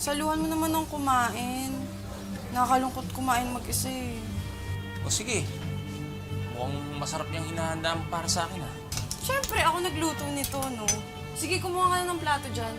Saluhan mo naman ng kumain. Nakakalungkot kumain mag-isa eh. O sige, mukhang masarap yung hinahanda mo para sa akin ha. Siyempre, ako nagluto nito, no? Sige, kumuha ka na ng plato dyan.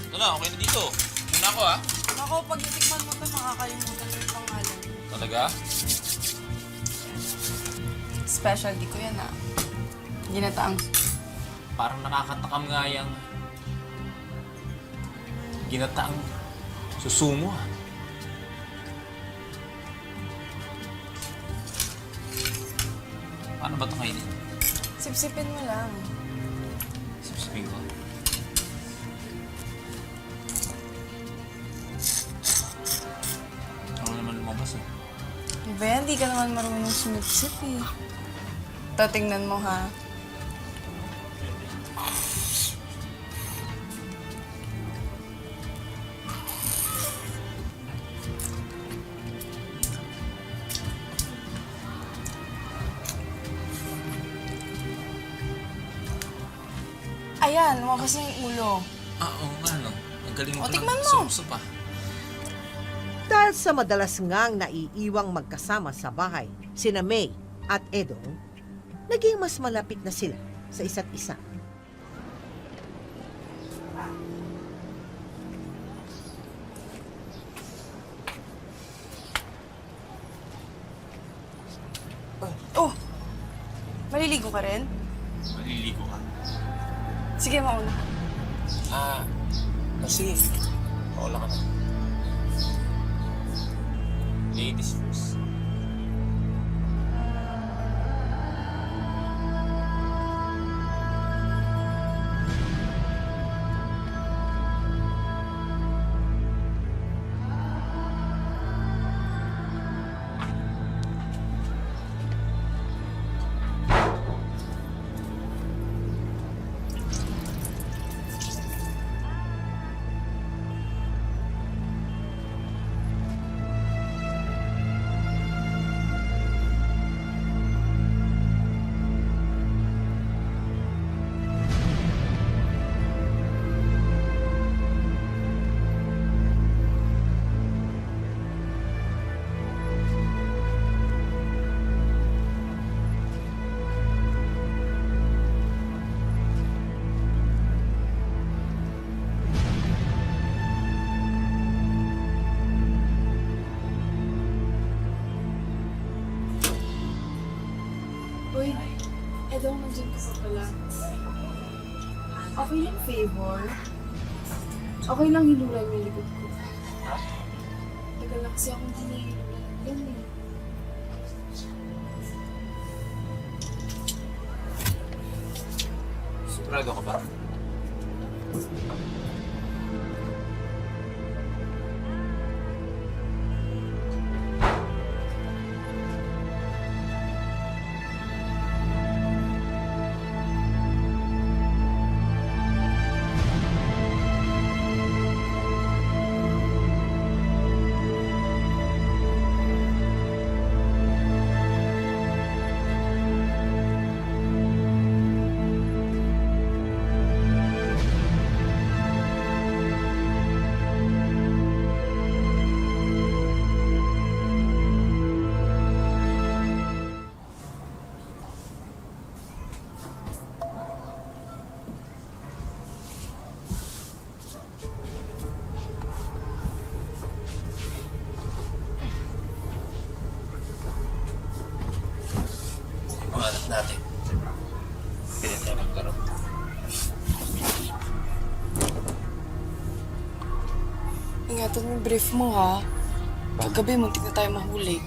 Ito na, okay na dito. Muna ako ha. Ako, pag natikman mo ito, makakalimutan mo yung pangalan. Talaga? Specialty ko yan, ah. Ginataang. Parang nakakatakam nga yung ginataang susumo ha. Paano ba ito kainin? Sipsipin mo lang. Sipsipin ko. Ano naman lumabas eh? Diba yan? Di ka naman marunong sumipsip eh. Tatingnan mo, ha? Ayan, lumabas na yung ulo. Oo nga no. Ang galing mo O, palang tikman mo. sup ah. Dahil sa madalas ngang naiiwang magkasama sa bahay, sina May at Edong, naging mas malapit na sila sa isa't isa. Oh! Maliligo ka rin? Maliligo ka. Sige, mauna. Sige. Paula ka na. Ladies first. Uy, Edong, nandiyan ka pa pala. Okay lang, favor. Okay lang hilulan yung likod ko. Tagal na kasi akong hinihilulan. Yan eh. Sigurado ka ba? Mga anak natin. Pwede tayo magkaroon. Ingatan mo yung brief mo, ha? Paggabi, muntik na tayo mahuli.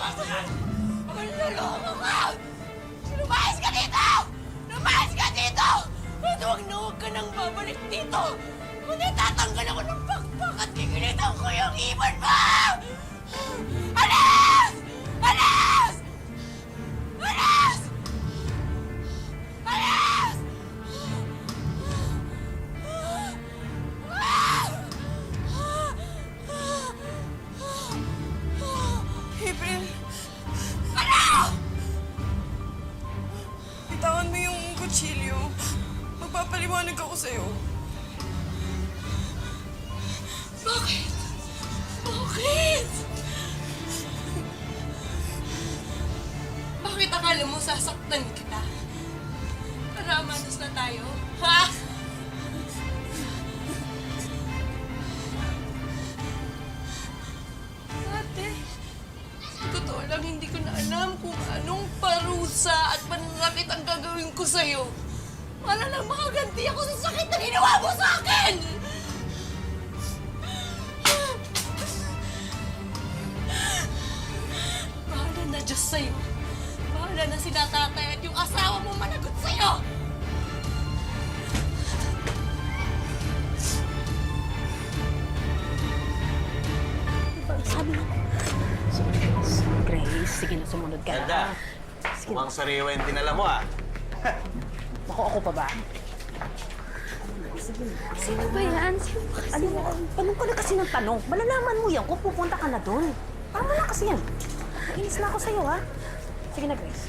Manloloko ka! Lumayas ka dito! Lumayas ka dito! At huwag ka nang babalik dito! Kung natatanggal ako ng pakpak at gigilitan ko yung ibon mo! Alis! Alis! Alis! Alis! April, Ano? bitawan mo yung kutsilyo. Magpapaliwanag ako sa'yo. Bakit? Bakit? Bakit akala mo sasaktan kita? Para manos na tayo? Ha? Ate, sa totoo lang hindi ko na alam kung anong parusa at pananakit ang gagawin ko sa'yo. Para lang makaganti ako sa sakit na ginawa mo sa akin! Bahala na Diyos sa'yo. Bahala na si Natatay at yung asawa mo managot sa'yo! Sabi mo. Grace, sige na, sumunod ka Ganda. na. Sige na. Mukhang sariwa yung dinala mo, ah. Ako pa ba? Sino ba yan? Sino ba kasi? Ano, tanong ka na kasi ng tanong. Malalaman mo yan kung pupunta ka na doon. Tama na kasi yan. Nainis na ako sa'yo, ha? Sige na, Grace.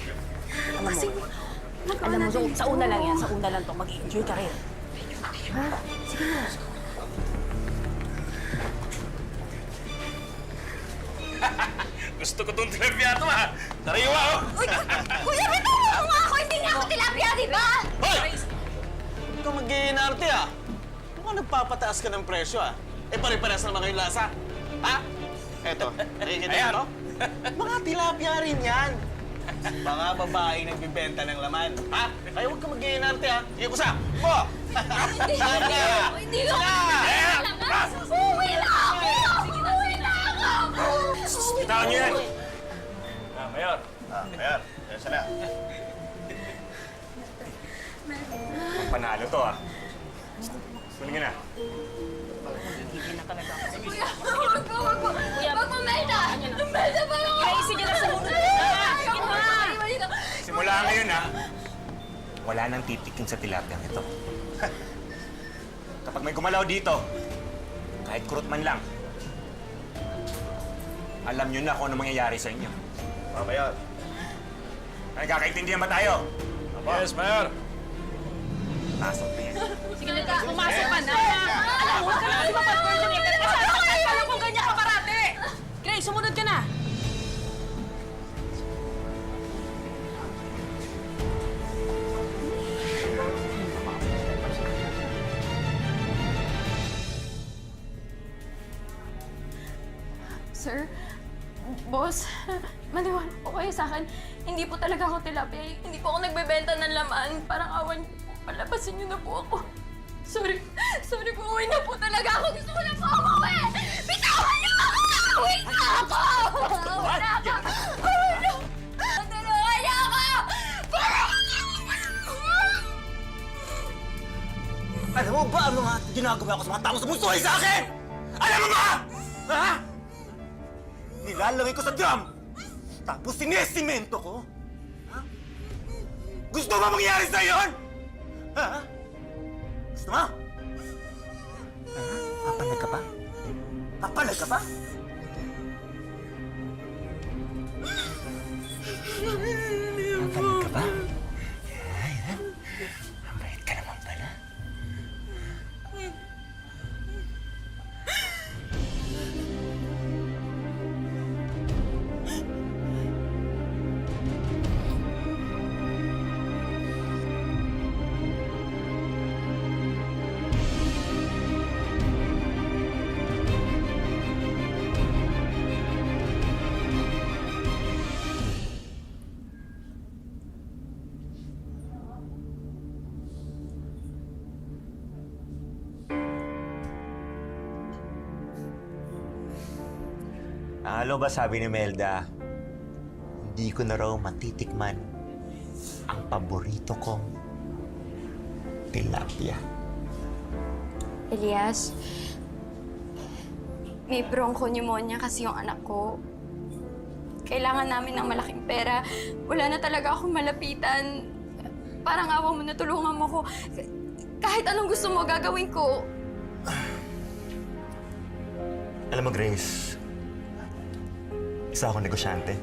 Alam mo, sa una lang yan. Sa una lang to. Mag-enjoy ka rin. Ha? Sige na. Gusto ko itong tilapia ito, ha? Sariwa, oh! Kuya, bitawan mo nga ako! Hindi nga ako tilapia, di ba? Hoy! Huwag ka mag-iinarte, ah. Mukhang nagpapataas ka ng presyo, ah. Eh, pare-pares naman kayong lasa. Ha? Eto, nakikita Ayan. mo, no? Mga tilapia rin yan. Mga babaeng nagbibenta ng laman. Ha? Kaya huwag ka mag-iinarte, ha? Sige ko sa! Mo! Hindi ko Uwi na ako! Uwi na ako! Bitawan niyo yan! Mayor. Ayan, ayan siya na. Panalo to, ha? Kunin na. Kuya, wag mo! Wag mo, Melda! Melda, parang ako! Sige na, sumunod ka. Simula ngayon, ha? Wala nang titikin sa tilapia ito. Kapag may gumalaw dito, kahit kurot man lang, alam nyo na kung ano mangyayari sa inyo. Mayor. Nagkakaintindihan ba tayo? Yes, Mayor. Pasok na yan. Sige na, pumasok ka na. Alam mo, huwag ka na kasi mapag-coordinate. Kasi alam kung ganyan ka parate. Grace, sumunod ka na. Sir, boss, maniwala po kayo sa akin. Hindi po talaga ako tilapia. Hindi po ako nagbebenta ng laman. Parang awan niyo po. Palabasin niyo na po ako. Sorry. Sorry po. Uwi na po talaga ako. Gusto ko na po umuwi. Bitawan niyo ako! Uwi na ako! Uwi na ako! Uwi na! Tulungan niyo ako! Alam mo ba ano nga ginagawa ko sa mga taong sumusuhay sa akin? Alam mo ba? Ha? Nilalagay ko sa drum. Tapos sinesimento ko. Ha? Gusto ba mangyari sa iyon? Ha? Gusto mo? Ha? Papalag ka pa? Papalag ka pa? Papalag ka pa? Ayan. Ang bait ka naman pala. Ano ba sabi ni Melda? di ko na raw matitikman ang paborito kong tilapia. Elias, may bronchopneumonia kasi yung anak ko. Kailangan namin ng malaking pera. Wala na talaga akong malapitan. Parang awa mo na, tulungan mo ko. Kahit anong gusto mo, gagawin ko. Alam mo, Grace, isa akong negosyante.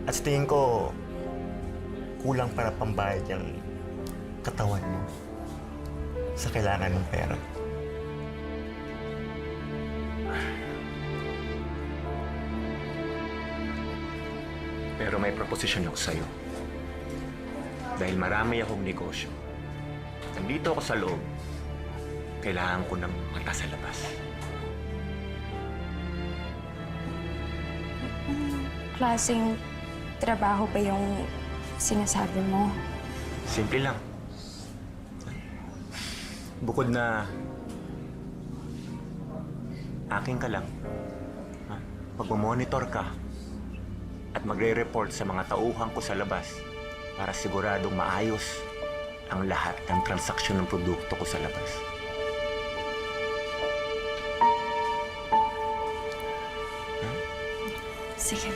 At sa tingin ko, kulang para pambayad yung katawan mo sa kailangan ng pera. Pero may proposisyon ako sa'yo. Dahil marami akong negosyo. Nandito ako sa loob. Kailangan ko ng mata sa labas. Klaseng trabaho ba yung sinasabi mo? Simple lang. Bukod na akin ka lang, magmamonitor ka at magre-report sa mga tauhan ko sa labas para siguradong maayos ang lahat ng transaksyon ng produkto ko sa labas. Sige.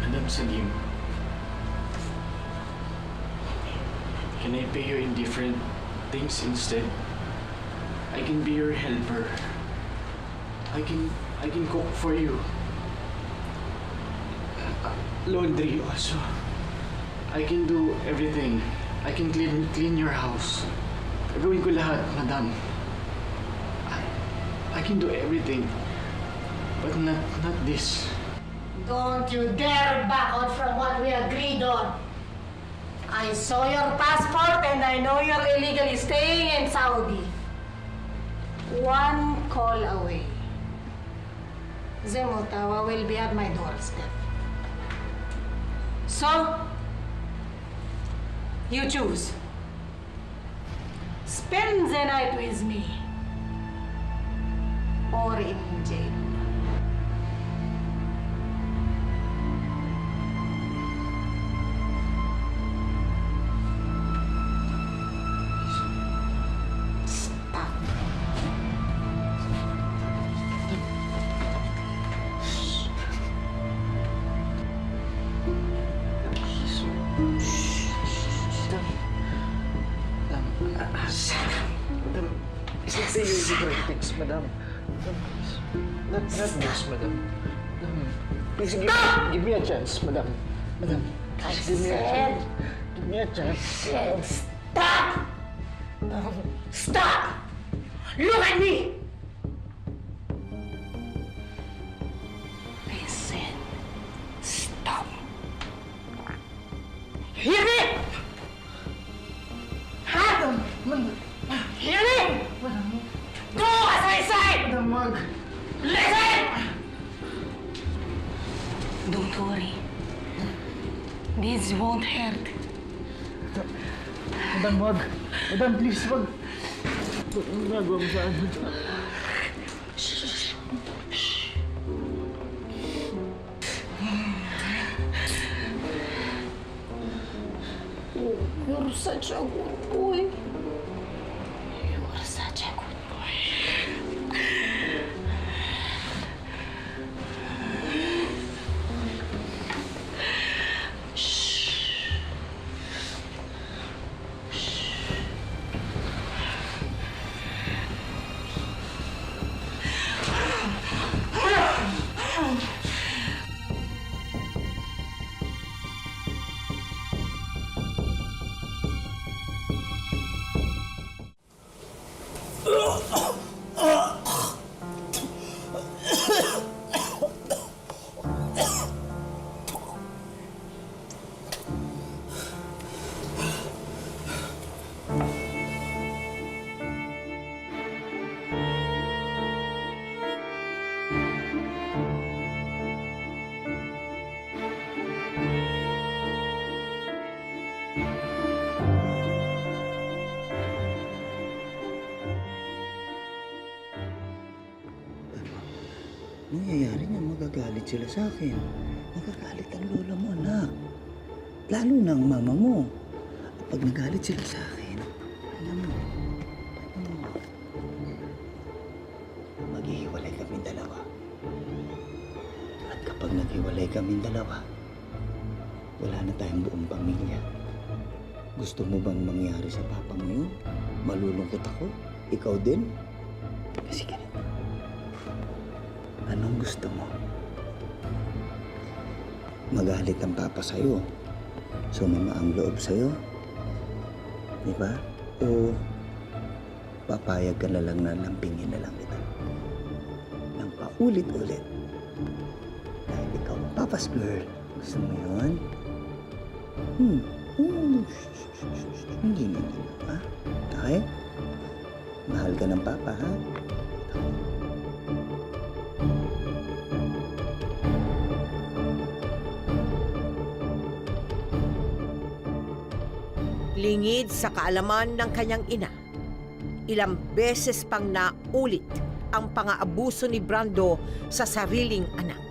Madam Salim, can I pay you in different things instead? I can be your helper. I can cook for you. Laundry also. I can do everything. I can clean your house. Gagawin ko lahat, madam. I can do everything. But not this. Don't you dare back out from what we agreed on. I saw your passport and I know you're illegally staying in Saudi. One call away. Zemotawa will be at my doorstep. So, you choose. Spend the night with me or in jail. Madam, isn't there your different things, madam? Madam, please. Not this, madam. Madam, please give me a chance, madam. Madam, please give me a chance. Give me a chance. Stop! Stop! Look at me! I said, stop. Hear me? Adam! Hear me? Do as I say! Listen! Don't worry. This won't hurt. Madam, wag. Madam, please, wag. Anong nagawa mo sa akin? You're such a good boy. You're such a good boy. Nangyayari niyan, magagalit sila sa akin. Magagalit ang lola mo, anak. Lalo na ang mama mo. Pag nagalit sila sa akin, alam mo, maghihiwalay kaming dalawa. At kapag naghiwalay kaming dalawa, wala na tayong buong pamilya. Gusto mo bang mangyari sa papa mo yun? Malulungkot ako? Ikaw din? Kasi ganito. Anong gusto mo? Magalit ang papa sa'yo. Sumama ang loob sa'yo. Di ba? O papayag ka na lang na lampingin na lang kita. Nang paulit-ulit. Dahil ikaw ang papa's girl. Gusto mo yun? Hindi na yun, ha? Okay? Mahal ka ng papa, ha? Lingid sa kaalaman ng kanyang ina, ilang beses pang naulit ang pang-aabuso ni Brando sa sariling anak.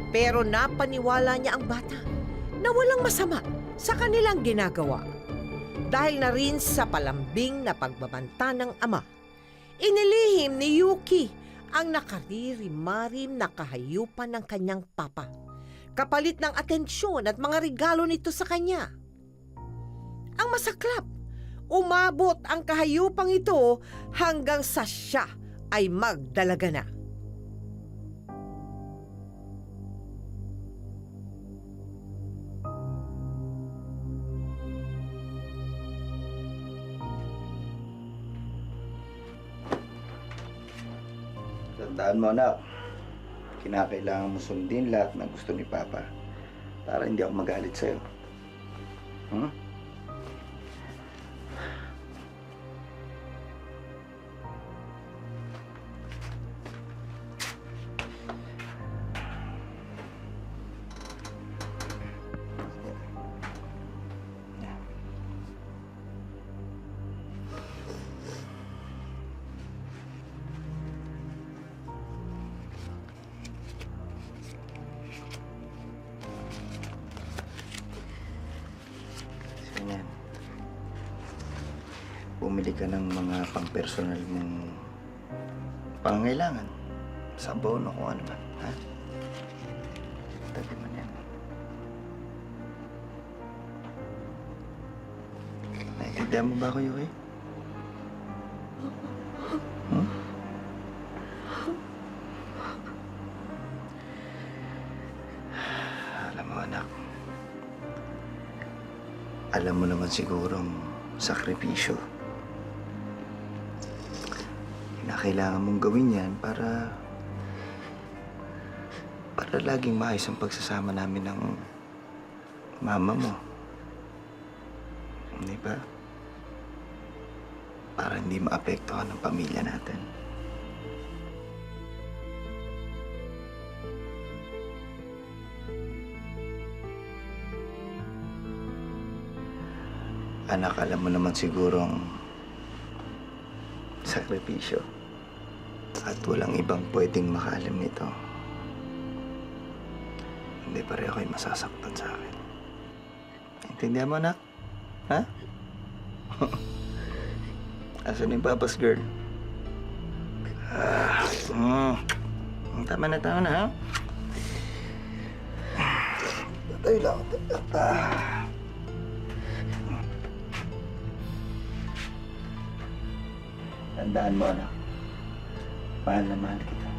Pero napaniwala niya ang bata na walang masama sa kanilang ginagawa. Dahil na rin sa palambing na pagbabanta ng ama, inilihim ni Yuki ang nakaririmarim na kahayupan ng kanyang papa, kapalit ng atensyon at mga regalo nito sa kanya. Ang masaklap, umabot ang kahayupang ito hanggang sa siya ay magdalaga na. Tandaan mo, anak. Kinakailangan mo sundin lahat ng gusto ni Papa para hindi ako magalit sa'yo. Ganyan. Bumili ka ng mga pang-personal mong pangangailangan. Sabon o kung ano man, ha? Tabi mo yan. Naiintindihan mo ba ako, Yuki? Alam mo, anak. Alam mo naman sigurong sakripisyo na kailangan mong gawin yan para laging maayos ang pagsasama namin ng mama mo. Hindi ba? Para hindi maapektuhan ang pamilya natin. Anak, alam mo naman sigurong sakripisyo at walang ibang pwedeng makaalam nito. Hindi pareho kayo masasaktan sa akin. Intindihan mo, anak? Ha? Asan yung papa's girl? Tama na, ha? Tatay lang. Tandaan mo, anak. Mahal na mahal kita.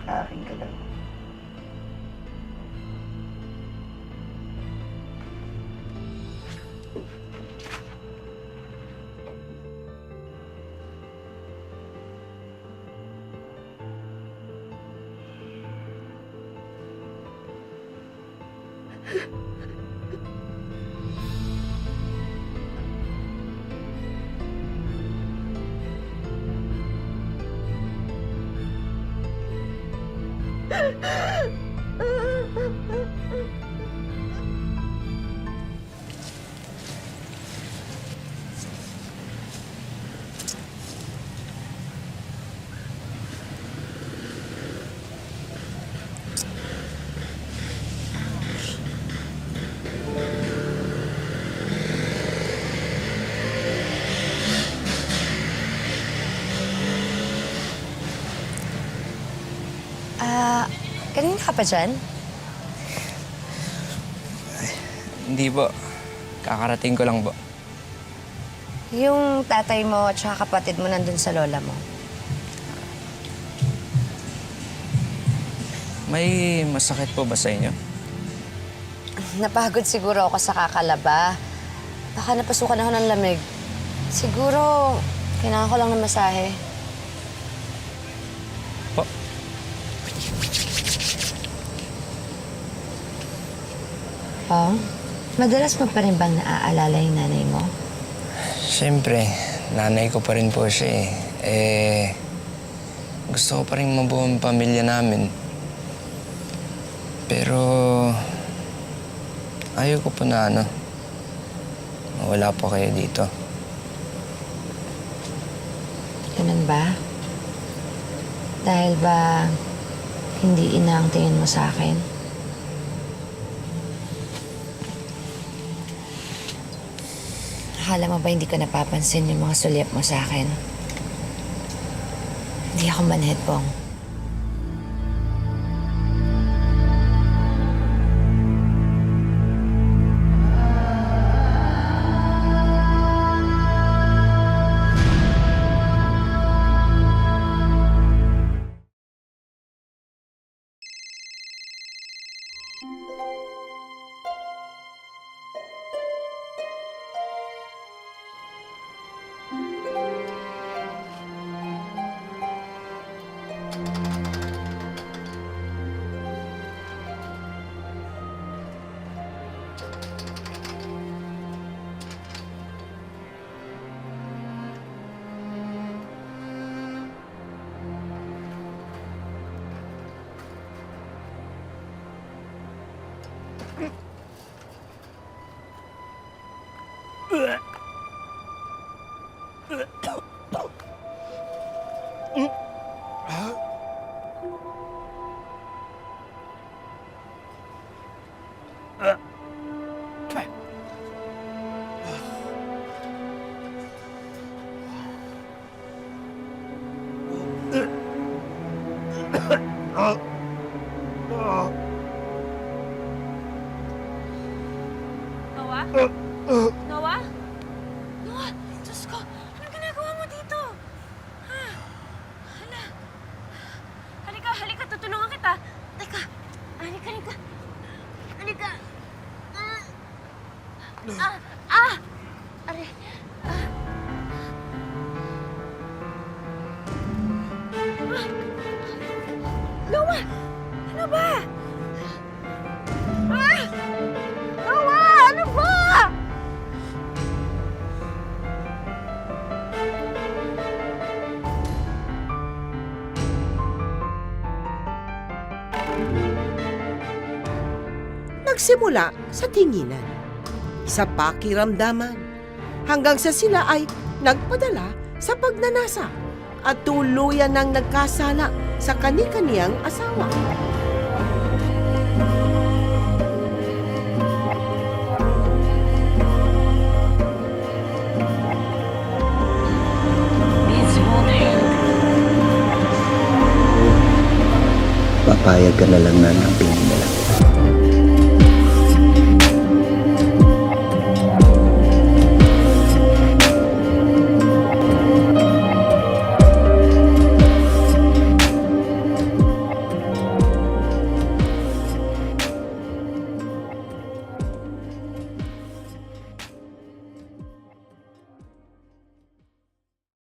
Akin ka lang. Kanina ka pa dyan? Hindi po. Kakarating ko lang po. Yung tatay mo at saka kapatid mo nandun sa lola mo. May masakit po ba sa inyo? Napagod siguro ako sa kakalaba. Baka napasukan ako ng lamig. Siguro, kailangan ko lang ng masahe. Po? Pong, madalas mo pa rin bang naaalala yung nanay mo? Siyempre, nanay ko pa rin po siya eh. Gusto ko pa rin mabuo ang pamilya namin. Pero, ayaw ko po na mawala po kayo dito. Ganun ba? Dahil ba hindi ina ang tingin mo sa akin? Akala mo ba hindi ko napapansin yung mga sulyap mo sa akin? Hindi ako manhid, Pong. Noah? Noah? Noah! Diyos ko! Anong ginagawa mo dito? Ha? Hala. Halika, tutulungan kita. Teka. Halika. Halika. Are. Noah! Ano ba? Noah! Ano ba? Nagsimula sa tinginan, sa pakiramdaman, hanggang sa sila ay nagpadala sa pagnanasa at tuluyan ng nagkasala sa kani-kaniyang asawa. Papayag ka na lang na lampingin na lang